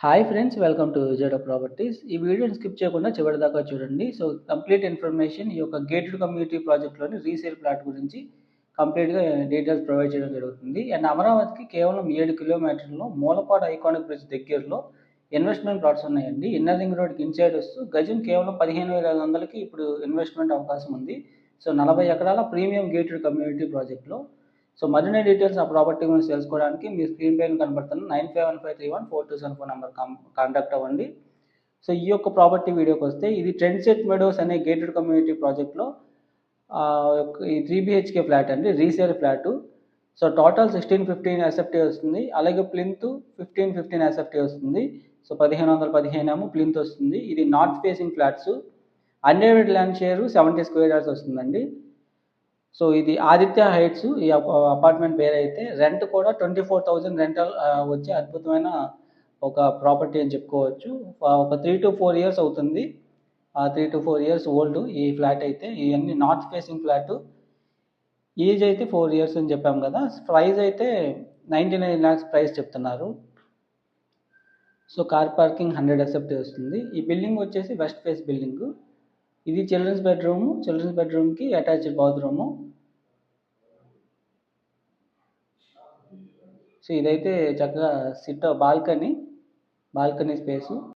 Hi friends, welcome to Vijayawada properties. ఈ వీడియోని skip చేయకుండా చివరి దాకా చూడండి. సో కంప్లీట్ ఇన్ఫర్మేషన్ ఈ యొక్క గేటెడ్ కమ్యూనిటీ ప్రాజెక్ట్లోని రీసేల్ ప్లాట్ గురించి కంప్లీట్గా డీటెయిల్స్ ప్రొవైడ్ చేయడం జరుగుతుంది. అండ్ అమరావతికి కేవలం 7 కిలోమీటర్లో మూలపాడు ఐకానిక్ బ్రిడ్జ్ దగ్గరలో ఇన్వెస్ట్మెంట్ ప్లాట్స్ ఉన్నాయండి. ఇన్నర్ రింగ్ రోడ్కి ఇన్సైడ్ వస్తూ గజం కేవలం 15,500కి ఇప్పుడు ఇన్వెస్ట్మెంట్ అవకాశం ఉంది. సో 40 ఎకరాల ప్రీమియం గేటెడ్ కమ్యూనిటీ ప్రాజెక్ట్లో. సో మరిన్ని డీటెయిల్స్ ఆ ప్రాపర్టీ గురించి తెలుసుకోవడానికి మీ స్క్రీన్ పైన కనబడుతున్న 9515314274 నెంబర్ కాంటాక్ట్ అవ్వండి. సో ఈ యొక్క ప్రాపర్టీ వీడియోకి వస్తే, ఇది ట్రెండ్ సెట్ మెడోస్ అనే గేటెడ్ కమ్యూనిటీ ప్రాజెక్ట్లో ఈ 3 BHK ఫ్లాట్ అండి, resale flat. So total 1615 SFT వస్తుంది. అలాగే ప్లింత్ 1515 ఎస్ఎఫ్టీ వస్తుంది. సో 1515 ఏమో ప్లింత్ వస్తుంది. ఇది north facing flats. Undivided land share 70 square yards వస్తుందండి. సో ఇది ఆదిత్య హైట్స్ ఈ అపార్ట్మెంట్ పేరు అయితే. రెంట్ కూడా 24,000 రెంటల్ వచ్చే అద్భుతమైన ఒక ప్రాపర్టీ అని చెప్పుకోవచ్చు. ఒక 3 to 4 ఇయర్స్ అవుతుంది. 3 to 4 ఇయర్స్ ఓల్డ్ ఈ ఫ్లాట్ అయితే. ఇవన్నీ నార్త్ ఫేసింగ్ ఫ్లాట్. ఏజ్ అయితే 4 ఇయర్స్ అని చెప్పాం కదా. ప్రైస్ అయితే 99 lakhs ప్రైస్ చెప్తున్నారు. సో కార్ పార్కింగ్ 100 ఎస్ఎఫ్టీ వస్తుంది. ఈ బిల్డింగ్ వచ్చేసి వెస్ట్ ఫేస్ బిల్డింగ్. ఇది చిల్డ్రన్స్ బెడ్రూమ్కి అటాచ్డ్ బాత్రూము. సో ఇదైతే చక్కగా బాల్కనీ స్పేసు.